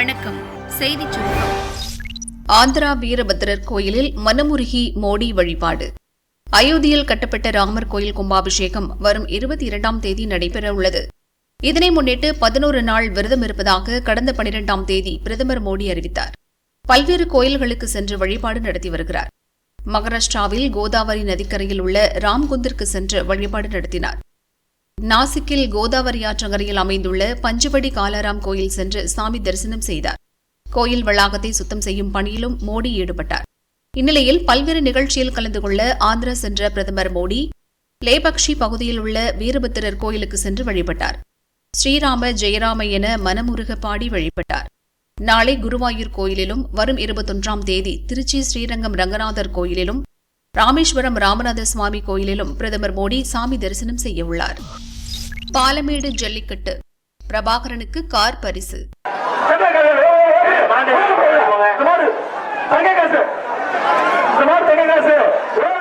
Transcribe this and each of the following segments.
வணக்கம். செய்திச் சுருக்கம். ஆந்திரா வீரபத்திரர் கோயிலில் மனமுருகி மோடி வழிபாடு. அயோத்தியில் கட்டப்பட்ட ராமர் கோயில் கும்பாபிஷேகம் வரும் 22ஆம் தேதி நடைபெறவுள்ளது. இதனை முன்னிட்டு 11 நாள் விரதம் இருப்பதாக கடந்த 12ஆம் தேதி பிரதமர் மோடி அறிவித்தார். பல்வேறு கோயில்களுக்கு சென்று வழிபாடு நடத்தி வருகிறார். மகாராஷ்டிராவில் கோதாவரி நதிக்கரையில் உள்ள ராம்குந்திற்கு சென்று வழிபாடு நடத்தினார். நாசிக்கில் கோதாவரி ஆற்றங்கரையில் அமைந்துள்ள பஞ்சவடி காலாராம் கோயில் சென்று சாமி தரிசனம் செய்தார். கோயில் வளாகத்தை சுத்தம் செய்யும் பணியிலும் மோடி ஈடுபட்டார். இந்நிலையில் பல்வேறு நிகழ்ச்சியில் கலந்து கொள்ள ஆந்திரா சென்ற பிரதமர் மோடி லேபக்ஷி பகுதியில் உள்ள வீரபத்திரர் கோயிலுக்கு சென்று வழிபட்டார். ஸ்ரீராம ஜெயராம என மனமுருக பாடி வழிபட்டார். நாளை குருவாயூர் கோயிலிலும் வரும் 21ஆம் தேதி திருச்சி ஸ்ரீரங்கம் ரங்கநாதர் கோயிலிலும் ராமேஸ்வரம் ராமநாத சுவாமி கோயிலிலும் பிரதமர் மோடி சாமி தரிசனம் செய்யவுள்ளார். பாலமேடு ஜல்லிக்கட்டு பிரபாகரனுக்கு கார் பரிசு.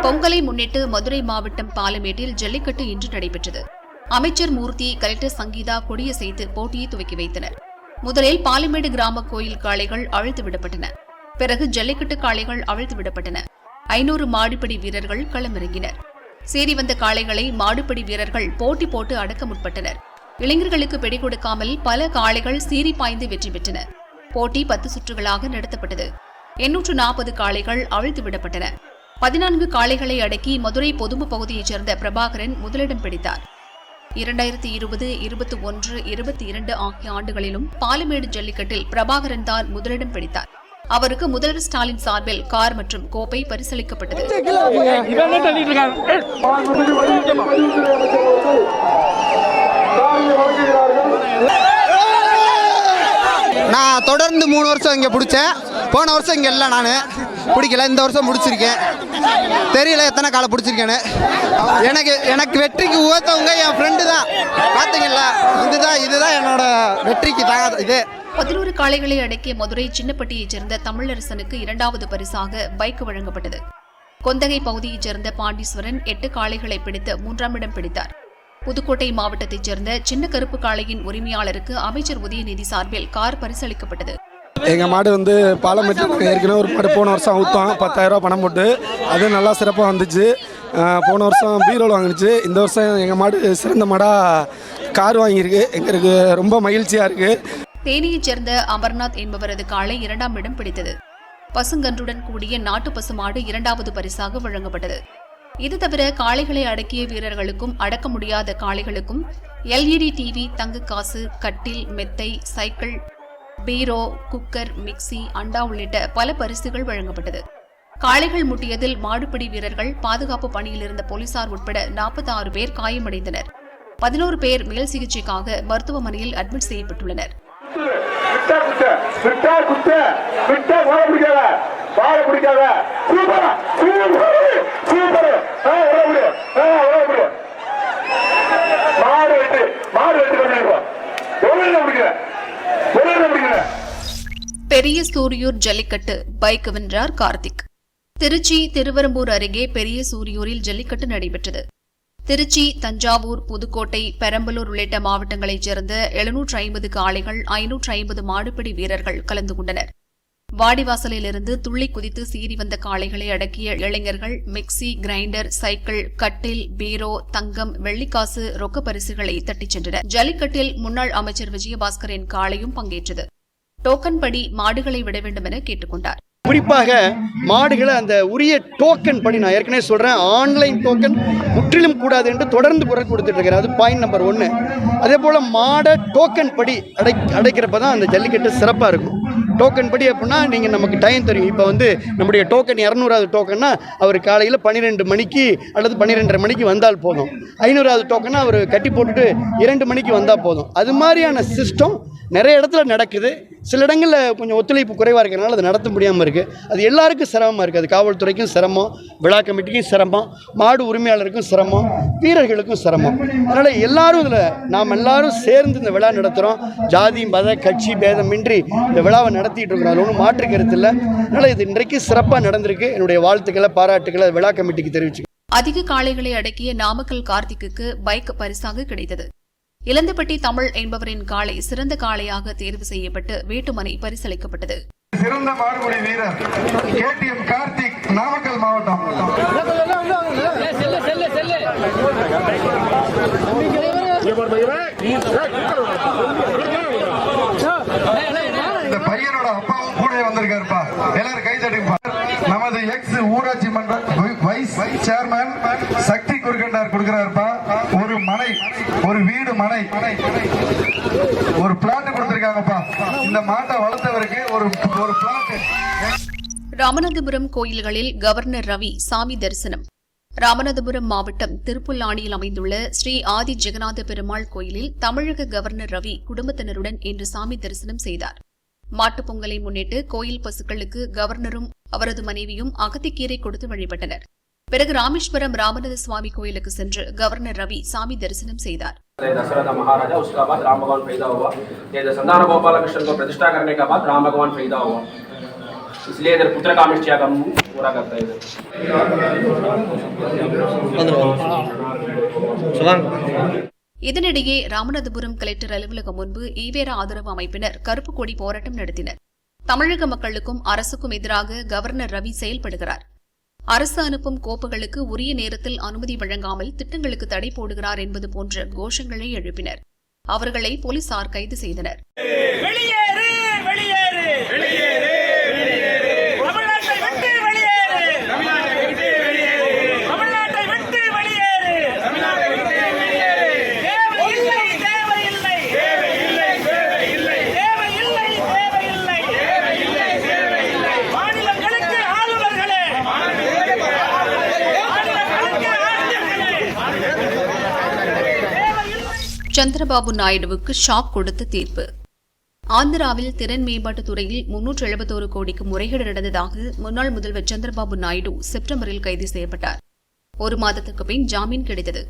பொங்கலை முன்னிட்டு மதுரை மாவட்டம் பாலமேட்டில் ஜல்லிக்கட்டு இன்று நடைபெற்றது. அமைச்சர் மூர்த்தி, கலெக்டர் சங்கீதா கொடியசைத்து போட்டியை துவக்கி வைத்தனர். முதலில் பாலமேடு கிராம கோயில் காளைகள் அவிழ்த்து விடப்பட்டன. பிறகு ஜல்லிக்கட்டு காளைகள் அவிழ்த்து விடப்பட்டன. 500 மாடுபிடி வீரர்கள் களமிறங்கினர். சேரி வந்த காளைகளை மாடுபிடி வீரர்கள் போட்டி போட்டு அடக்க முற்பட்டனர். இளைஞர்களுக்கு பிடி கொடுக்காமல் பல காளைகள் சீறி பாய்ந்து வெற்றி பெற்றன. போட்டி 10 சுற்றுகளாக நடத்தப்பட்டது. 840 காளைகள் அவிழ்த்து விடப்பட்டன. 14 காளைகளை அடக்கி மதுரை பொதும்பு பகுதியைச் சேர்ந்த பிரபாகரன் முதலிடம் பிடித்தார். 2020, 21, 22 ஆகிய ஆண்டுகளிலும் பாலமேடு ஜல்லிக்கட்டில் பிரபாகரன் தான் முதலிடம் பிடித்தார். அவருக்கு முதல்வர் ஸ்டாலின் சார்பில் கார் மற்றும் கோப்பை பரிசளிக்கப்பட்டது. நான் தொடர்ந்து 3 வருஷம் இங்கே பிடிச்சேன். போன வருஷம் இங்கே இல்லை, நான் பிடிக்கல. இந்த வருஷம் முடிச்சிருக்கேன். தெரியல எத்தனை காலை பிடிச்சிருக்கேன்னு. எனக்கு வெற்றிக்கு உகத்தவங்க என் ஃப்ரெண்டு தான். பார்த்தீங்களா, இதுதான் என்னோட வெற்றிக்கு தான். இது 11 காளைகளை அடக்கிய மதுரை சின்னப்பட்டியைச் சேர்ந்த தமிழரசனுக்கு 2வது பரிசாக பைக் வழங்கப்பட்டது. கொந்தகை பகுதியைச் சேர்ந்த பாண்டீஸ்வரன் 8 காளைகளை பிடித்து 3ஆம் இடம் பிடித்தார். புதுக்கோட்டை மாவட்டத்தைச் சேர்ந்த சின்ன கருப்பு காளையின் உரிமையாளருக்கு அமைச்சர் உதயநிதி சார்பில் கார் பரிசளிக்கப்பட்டது. எங்கள் மாடு பாலமேட்டில் ஏற்கனவே ஒரு மாடு போன வருஷம் அவுத்தோம் 10,000 ரூபா பணம் போட்டு. அது நல்லா சிறப்பாக வந்துச்சு. போன வருஷம் பீரோல் வாங்கினுச்சு. இந்த வருஷம் எங்கள் மாடு சிறந்த மாடாக கார் வாங்கியிருக்கு. எங்களுக்கு ரொம்ப மகிழ்ச்சியாக இருக்குது. தேனியைச் சேர்ந்த அமர்நாத் என்பவரது காளை 2ஆம் இடம் பிடித்தது. பசுங்கன்றுடன் கூடிய நாட்டு பசுமாடு 2வது பரிசாக வழங்கப்பட்டது. இது தவிர காளைகளை அடக்கிய வீரர்களுக்கும் அடக்க முடியாத காளைகளுக்கும் LED டிவி, தங்க காசு, கட்டில், மெத்தை, சைக்கிள், பீரோ, குக்கர், மிக்சி, அண்டா உள்ளிட்ட பல பரிசுகள் வழங்கப்பட்டது. காளைகள் முட்டியதில் மாடுபிடி வீரர்கள், பாதுகாப்பு பணியில் இருந்த போலீசார் உட்பட 46 பேர் காயமடைந்தனர். 11 பேர் மேல் சிகிச்சைக்காக மருத்துவமனையில் அட்மிட் செய்யப்பட்டுள்ளனர். பெரிய சூரியூர் ஜல்லிக்கட்டு பைக் வென்றார் கார்த்திக். திருச்சி திருவெரும்பூர் அருகே பெரிய சூரியூரில் ஜல்லிக்கட்டு நடைபெற்றது. திருச்சி, தஞ்சாவூர், புதுக்கோட்டை, பெரம்பலூர் உள்ளிட்ட மாவட்டங்களைச் சேர்ந்த 750 காளைகள், 550 மாடுபிடி வீரர்கள் கலந்து கொண்டனர். வாடிவாசலிலிருந்து துள்ளி குதித்து சீறி வந்த காளைகளை அடக்கிய இளைஞர்கள் மிக்சி, கிரைண்டர், சைக்கிள், கட்டில், பீரோ, தங்கம், வெள்ளிக்காசு, ரொக்க பரிசுகளை தட்டிச் சென்றனர். ஜல்லிக்கட்டில் முன்னாள் அமைச்சர் விஜயபாஸ்கரின் காளையும் பங்கேற்றது. டோக்கன் படி மாடுகளை விட வேண்டும் என கேட்டுக் கொண்டார். குறிப்பாக மாடுகளை அந்த உரிய டோக்கன் படி, நான் ஏற்கனவே சொல்கிறேன், ஆன்லைன் டோக்கன் முற்றிலும் கூடாது என்று தொடர்ந்து குரல் கொடுத்துட்டு இருக்கிறேன். அது பாயிண்ட் நம்பர் 1. அதே போல் மாடை டோக்கன் படி அடைக்கிறப்ப தான் அந்த ஜல்லிக்கட்டு சிறப்பாக இருக்கும். டோக்கன் படி அப்படின்னா நீங்கள் நமக்கு டைம் தெரியும். இப்போ நம்முடைய டோக்கன் 200வது டோக்கன்னா அவர் காலையில் 12 மணிக்கு அல்லது 12:30 மணிக்கு வந்தால் போதும். 500வது டோக்கன்னா அவர் கட்டி போட்டுட்டு 2 மணிக்கு வந்தால் போதும். அது மாதிரியான சிஸ்டம் நிறைய இடத்துல நடக்குது. சில இடங்களில் கொஞ்சம் ஒத்துழைப்பு குறைவாக இருக்கிறனால அது நடத்த முடியாமல் இருக்குது. அது எல்லாருக்கும் சிரமமாக இருக்குது. அது காவல்துறைக்கும் சிரமம், விழா கமிட்டிக்கும் சிரமம், மாடு உரிமையாளருக்கும் சிரமம், வீரர்களுக்கும் சிரமம். அதனால் எல்லாரும் நாம் எல்லாரும் சேர்ந்து இந்த விழா நடத்துகிறோம். ஜாதி, மத, கட்சி பேதமின்றி இந்த விழாவை நடத்திட்டு இருக்கிறோம். அது ஒன்றும் மாற்று கருத்து இல்லை. அதனால் இது இன்றைக்கு சிறப்பாக நடந்திருக்கு. என்னுடைய வாழ்த்துக்களை, பாராட்டுக்களை விழா கமிட்டிக்கு தெரிவிச்சு. அதிக காளைகளை அடக்கிய நாமக்கல் கார்த்திக்கு பைக் பரிசாக கிடைத்தது. இளந்தப்பட்டி தமிழ் என்பவரின் காளை சிறந்த காளையாக தேர்வு செய்யப்பட்டு வேட்டுமனை பரிசளிக்கப்பட்டது. சிறந்த மாடுபிடி வீரர் KTM கார்த்திக், நாமக்கல் மாவட்டம். இந்த பையனோட அப்பாவும் கூட வந்திருக்காருப்பா, எல்லாரும் கை தட்டுப்பா. நமது எக்ஸ் ஊராட்சி மன்ற வைஸ் சேர்மன் சக்தி குறுக்கண்டார் கொடுக்கிறாருப்பா. ஒரு மனை, ஒரு வீடு மனை, ஒரு பிளாட் கொடுத்திருக்காங்கப்பா. இந்த மாட்டை வளர்த்தவருக்கு ஒரு பிளாட். ராமநாதபுரம் கோயில்களில் கவர்னர் ரவி சாமி தரிசனம். ராமநாதபுரம் மாவட்டம் திருப்புல்லானியில் அமைந்துள்ள ஸ்ரீ ஆதி ஜெகநாத பெருமாள் கோயிலில் தமிழக கவர்னர் ரவி குடும்பத்தினருடன் இன்று சாமி தரிசனம் செய்தார். மாட்டுப் பொங்கலை முன்னிட்டு கோயில் பசுக்களுக்கு கவர்னரும் அவரது மனைவியும் அகத்திக்கீரை கொடுத்து வழிபட்டனர். பிறகு ராமேஸ்வரம் ராமநாத சுவாமி கோயிலுக்கு சென்று கவர்னர் ரவி சாமி தரிசனம் செய்தார். दशरथ महाराजा, उसका बाद राम भगवान पैदा हुआ। ये संतान गोपाल कृष्ण को प्रतिष्ठा करने के बाद राम भगवान पैदा हुआ, इसलिए इधर पुत्र कामेष्टिया का पूरा करता है। இதனிடையே ராமநாதபுரம் கலெக்டர் அலுவலகம் முன்பு ஈவேரா ஆதரவு அமைப்பினர் கருப்பு கொடி போராட்டம் நடத்தினர். தமிழக மக்களுக்கும் அரசுக்கும் எதிராக கவர்னர் ரவி செயல்படுகிறார், அரசு அனுப்பும் கோப்புகளுக்கு உரிய நேரத்தில் அனுமதி வழங்காமல் திட்டங்களுக்கு தடை போடுகிறார் என்பது போன்ற கோஷங்களை எழுப்பினர். அவர்களை போலீசார் கைது செய்தனர். சந்திரபாபு நாயுடுவுக்கு ஷாக் கொடுத்த தீர்ப்பு. ஆந்திராவில் திறன் மேம்பாட்டுத் துறையில் 371 கோடிக்கு முறைகேடு நடந்ததாக முன்னாள் முதல்வர் சந்திரபாபு நாயுடு செப்டம்பரில் கைது செய்யப்பட்டார். ஒரு மாதத்திற்கு பின் ஜாமீன் கிடைத்தது.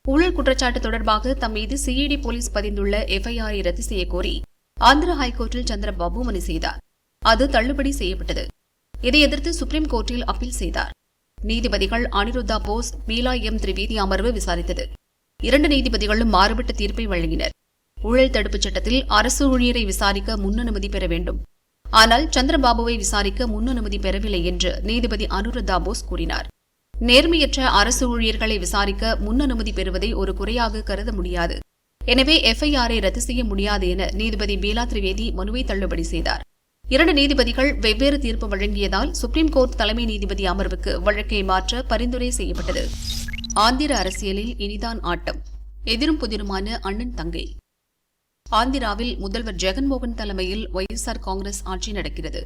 ஊழல் குற்றச்சாட்டு தொடர்பாக தம் மீது CID போலீஸ் பதிந்துள்ள FIR-ஐ ரத்து செய்யக்கோரி ஆந்திரா ஹைகோர்ட்டில் சந்திரபாபு மனு செய்தார். அது தள்ளுபடி செய்யப்பட்டது. இதை எதிர்த்து சுப்ரீம் கோர்ட்டில் அப்பீல் செய்தார். நீதிபதிகள் அனிருத்தா போஸ், பீலா M. திரிவேதி அமர்வு விசாரித்தது. 2 நீதிபதிகளும் மாறுபட்ட தீர்ப்பை வழங்கினர். ஊழல் தடுப்புச் சட்டத்தில் அரசு ஊழியரை விசாரிக்க முன் அனுமதி பெற வேண்டும், ஆனால் சந்திரபாபுவை விசாரிக்க முன் அனுமதி பெறவில்லை என்று நீதிபதி அனுருத்தா போஸ் கூறினார். நேர்மையற்ற அரசு ஊழியர்களை விசாரிக்க முன் அனுமதி பெறுவதை ஒரு குறையாக கருத முடியாது, எனவே FIR-ஐ ரத்து செய்ய முடியாது என நீதிபதி பீலா திரிவேதி மனுவை தள்ளுபடி செய்தார். 2 நீதிபதிகள் வெவ்வேறு தீர்ப்பு வழங்கியதால் சுப்ரீம் கோர்ட் தலைமை நீதிபதி அமர்வுக்கு வழக்கை மாற்ற பரிந்துரை செய்யப்பட்டது. ஆந்திர அரசியலில் இனிதான் ஆட்டம், எதிரும் புதிருமான அண்ணன் தங்கை. ஆந்திராவில் முதல்வர் ஜெகன்மோகன் தலைமையில் YSR காங்கிரஸ் ஆட்சி நடக்கிறது.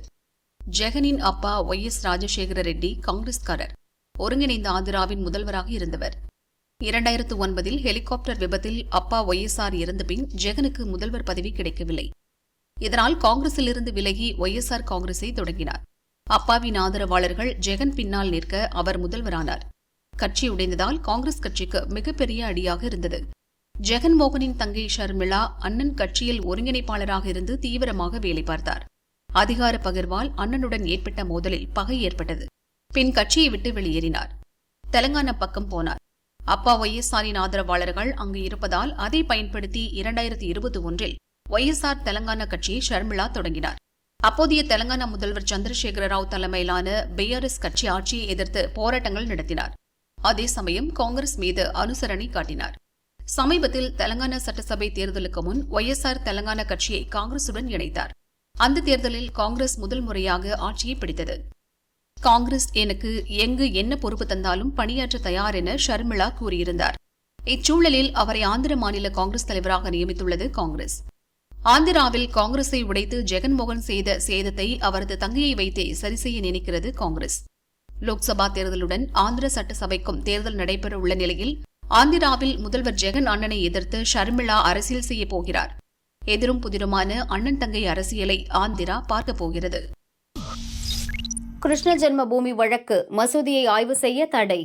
ஜெகனின் அப்பா YS ராஜசேகர ரெட்டி காங்கிரஸ்காரர், ஒருங்கிணைந்த ஆந்திராவின் முதல்வராக இருந்தவர். 2009இல் ஹெலிகாப்டர் விபத்தில் அப்பா YSR இறந்த பின் ஜெகனுக்கு முதல்வர் பதவி கிடைக்கவில்லை. இதனால் காங்கிரசிலிருந்து விலகி YSR காங்கிரஸை தொடங்கினார். அப்பாவின் ஆதரவாளர்கள் ஜெகன் பின்னால் நிற்க அவர் முதல்வரானார். கட்சி உடைந்ததால் காங்கிரஸ் கட்சிக்கு மிகப்பெரிய அடியாக இருந்தது. ஜெகன்மோகனின் தங்கை ஷர்மிளா அண்ணன் கட்சியில் ஒருங்கிணைப்பாளராக இருந்து தீவிரமாக வேலை பார்த்தார். அதிகார பகிர்வால் அண்ணனுடன் ஏற்பட்ட மோதலில் பகை ஏற்பட்டது. பின் கட்சியை விட்டு வெளியேறினார். தெலங்கானா பக்கம் போனார். அப்பா YSR-இன் ஆதரவாளர்கள் அங்கு இருப்பதால் அதை பயன்படுத்தி 2021இல் YSR தெலங்கானா கட்சியை ஷர்மிளா தொடங்கினார். அப்போதைய தெலங்கானா முதல்வர் சந்திரசேகர ராவ் தலைமையிலான BRS கட்சி ஆட்சியை எதிர்த்து போராட்டங்கள் நடத்தினார். அதே சமயம் காங்கிரஸ் மீது அனுசரணை காட்டினார். சமீபத்தில் தெலங்கானா சட்டசபை தேர்தலுக்கு முன் YSR தெலங்கானா கட்சியை காங்கிரசுடன் இணைத்தார். அந்த தேர்தலில் காங்கிரஸ் முதல் முறையாக ஆட்சியை பிடித்தது. காங்கிரஸ் எனக்கு எங்கு என்ன பொறுப்பு தந்தாலும் பணியாற்ற தயார் என ஷர்மிளா கூறியிருந்தார். இச்சூழலில் அவரை ஆந்திர மாநில காங்கிரஸ் தலைவராக நியமித்துள்ளது காங்கிரஸ். ஆந்திராவில் காங்கிரஸை உடைத்து ஜெகன்மோகன் செய்த சேதத்தை அவரது தங்கையை வைத்தே சரிசெய்ய நினைக்கிறது காங்கிரஸ். லோக்சபா தேர்தலுடன் ஆந்திர சட்டசபைக்கும் தேர்தல் நடைபெறவுள்ள நிலையில் ஆந்திராவில் முதல்வர் ஜெகன் அண்ணனை எதிர்த்து ஷர்மிளா அரசியல் செய்யப் போகிறார். எதிரும் புதிருமான அண்ணன் தங்கை அரசியலை ஆந்திரா பார்க்கப் போகிறது. கிருஷ்ண ஜென்ம பூமி வழக்கு, மசூதியை ஆய்வு செய்ய தடை.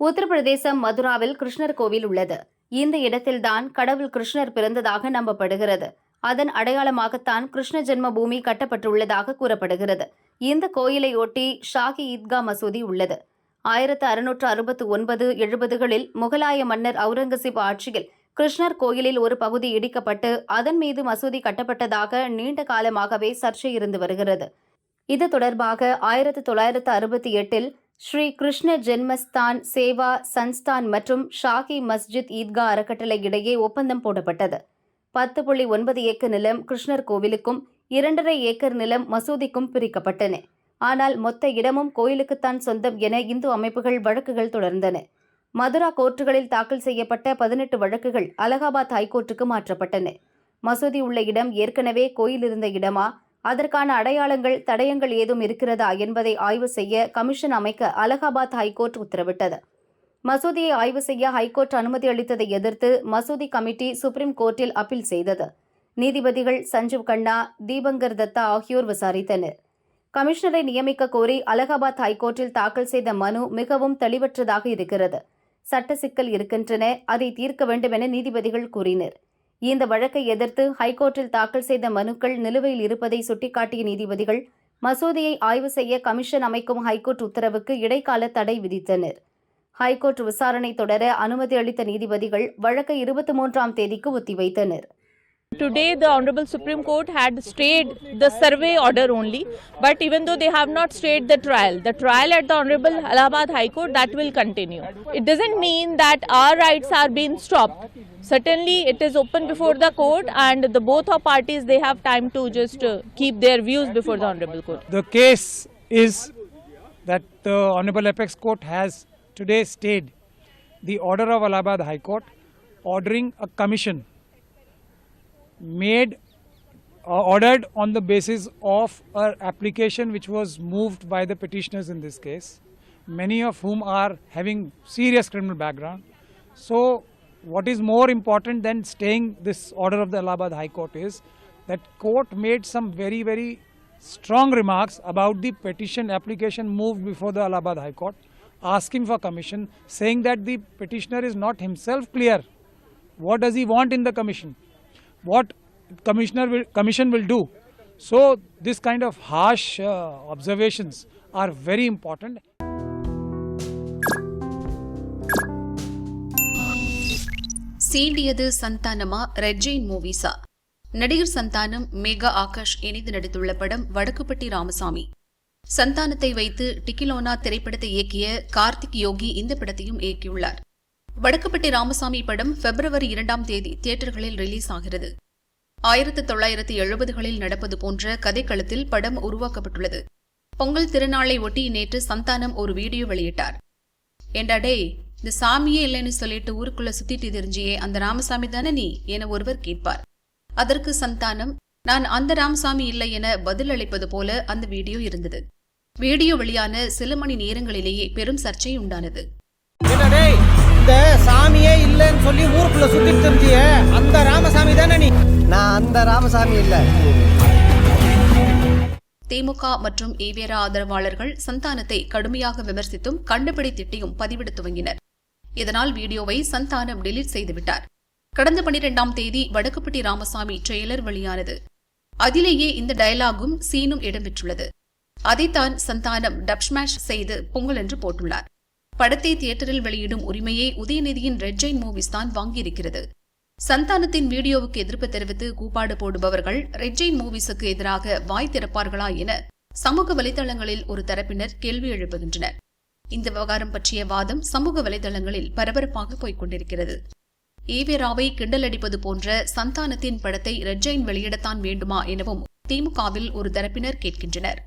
உத்தரப்பிரதேசம் மதுராவில் கிருஷ்ணர் கோவில் உள்ளது. இந்த இடத்தில்தான் கடவுள் கிருஷ்ணர் பிறந்ததாக நம்பப்படுகிறது. அதன் அடையாளமாகத்தான் கிருஷ்ண ஜென்ம பூமி கட்டப்பட்டுள்ளதாக கூறப்படுகிறது. இந்த கோயிலை ஒட்டி ஷாகி ஈத்கா மசூதி உள்ளது. 1669-70களில் முகலாய மன்னர் அவுரங்கசீப் ஆட்சியில் கிருஷ்ணர் கோயிலில் ஒரு பகுதி இடிக்கப்பட்டு அதன் மீது மசூதி கட்டப்பட்டதாக நீண்ட காலமாகவே சர்ச்சை இருந்து வருகிறது. இது தொடர்பாக 1968 ஸ்ரீ கிருஷ்ண ஜென்மஸ்தான் சேவா சன்ஸ்தான் மற்றும் ஷாகி மஸ்ஜித் ஈத்கா அறக்கட்டளை இடையே ஒப்பந்தம் போடப்பட்டது. 10.9 ஏக்கர் நிலம் கிருஷ்ணர் கோவிலுக்கும் 2.5 ஏக்கர் நிலம் மசூதிக்கும் பிரிக்கப்பட்டன. ஆனால் மொத்த இடமும் கோயிலுக்குத்தான் சொந்தம் என இந்து அமைப்புகள் வழக்குகள் தொடர்ந்தன. மதுரா கோர்ட்டுகளில் தாக்கல் செய்யப்பட்ட 18 வழக்குகள் அலகாபாத் ஹைகோர்ட்டுக்கு மாற்றப்பட்டன. மசூதி உள்ள இடம் ஏற்கனவே கோயில் இருந்த இடமா, அதற்கான அடையாளங்கள் தடயங்கள் ஏதும் இருக்கிறதா என்பதை ஆய்வு செய்ய கமிஷன் அமைக்க அலகாபாத் ஹைகோர்ட் உத்தரவிட்டது. மசூதியை ஆய்வு செய்ய ஹைகோர்ட் அனுமதி அளித்ததை எதிர்த்து மசூதி கமிட்டி சுப்ரீம் கோர்ட்டில் அப்பீல் செய்தது. நீதிபதிகள் சஞ்சீவ் கண்ணா, தீபங்கர் தத்தா ஆகியோர் விசாரித்தனர். கமிஷனரை நியமிக்க கோரி அலகாபாத் ஹைகோர்ட்டில் தாக்கல் செய்த மனு மிகவும் தெளிவற்றதாக இருக்கிறது. சட்ட சிக்கல் இருக்கின்றன, அதை தீர்க்க வேண்டும் என நீதிபதிகள் கூறினர். இந்த வழக்கை எதிர்த்து ஹைகோர்ட்டில் தாக்கல் செய்த மனுக்கள் நிலுவையில் இருப்பதை சுட்டிக்காட்டிய நீதிபதிகள் மசூதியை ஆய்வு செய்ய கமிஷன் அமைக்கும் ஹைகோர்ட் உத்தரவுக்கு இடைக்கால தடை விதித்தனர். ஹைகோர்ட் விசாரணை தொடர அனுமதி அளித்த நீதிபதிகள் வழக்கை 23ஆம் தேதிக்கு ஒத்திவைத்தனர். Today the Honorable Supreme Court had stayed the survey order only, but even though they have not stayed the trial at the Honorable Allahabad High Court, that will continue. It doesn't mean that our rights are being stopped. Certainly it is open before the court, and the both of parties, they have time to just keep their views before the Honorable Court. The case is that the Honorable Apex Court has today stayed the order of Allahabad High Court ordering a commission ordered on the basis of an application which was moved by the petitioners in this case, many of whom are having serious criminal background. So what is more important than staying this order of the Allahabad High Court is that court made some very, very strong remarks about the petition application moved before the Allahabad High Court, asking for commission, saying that the petitioner is not himself clear. What does he want in the commission? What commission will do. So this kind of harsh observations are very important. சீண்டியது சந்தானமா red giant மூவிஸா? நடிகர் சந்தானம், மேகா ஆகாஷ் இணைந்து நடித்துள்ள படம் வடக்குப்பட்டி ராமசாமி. சந்தானத்தை வைத்து டிக்கிலோனா திரைப்படத்தை இயக்கிய கார்த்திக் யோகி இந்த படத்தையும் இயக்கியுள்ளார். வடக்குப்பட்டி ராமசாமி படம் February 2ஆம் தேதி தியேட்டர்களில் ரிலீஸ் ஆகிறது. 1970களில் நடப்பது போன்ற கதைக்களத்தில் படம் உருவாக்கப்பட்டுள்ளது. பொங்கல் திருநாளை ஒட்டி நேற்று சந்தானம் ஒரு வீடியோ வெளியிட்டார். ஏண்டா டேய், இந்த சாமியே இல்லைன்னு சொல்லிட்டு ஊருக்குள்ள சுத்திட்டு தெரிஞ்சியே அந்த ராமசாமி தானே நீ என ஒருவர் கேட்பார். அதற்கு சந்தானம், நான் அந்த ராமசாமி இல்லை என பதில் அளிப்பது போல அந்த வீடியோ இருந்தது. வீடியோ வெளியான சில மணி நேரங்களிலேயே பெரும் சர்ச்சை உண்டானது. இந்த சாமியே இல்லைன்னு சொல்லி ஊருக்குள்ள சுத்திட்டு தெரிஞ்சிய அந்த ராமசாமி தானே நீ? நான் அந்த ராமசாமி இல்ல. திமுக மற்றும் ஈவேரா ஆதரவாளர்கள் சந்தானத்தை கடுமையாக விமர்சித்தும் கண்டுபிடி திட்டியும் பதிவிட துவங்கினர். இதனால் வீடியோவை சந்தானம் டெலீட் செய்துவிட்டார். கடந்த 12ஆம் தேதி வடக்குப்பட்டி ராமசாமி ட்ரெய்லர் வெளியானது. அதிலேயே இந்த டயலாகும் சீனும் இடம்பெற்றுள்ளது. அதைத்தான் சந்தானம் டப்ஸ்மாஷ் செய்து பொங்கல் என்று போட்டுள்ளார். படத்தை தியேட்டரில் வெளியிடும் உரிமையை உதயநிதியின் ரெட் ஜெயின் மூவிஸ் தான் வாங்கியிருக்கிறது. சந்தானத்தின் வீடியோவுக்கு எதிர்ப்பு தெரிவித்து கூப்பாடு போடுபவர்கள் ரெட் ஜெயின் மூவிஸுக்கு எதிராக வாய் திறப்பார்களா என சமூக வலைதளங்களில் ஒரு தரப்பினர் கேள்வி எழுப்புகின்றனர். இந்த விவகாரம் பற்றிய வாதம் சமூக வலைதளங்களில் பரபரப்பாக போய்க் கொண்டிருக்கிறது. ஈவேராவை கிண்டலடிப்பது போன்ற சந்தானத்தின் படத்தை ரெட் ஜெயின் வெளியிடத்தான் வேண்டுமா எனவும் திமுகவில் ஒரு தரப்பினர் கேட்கின்றனர்.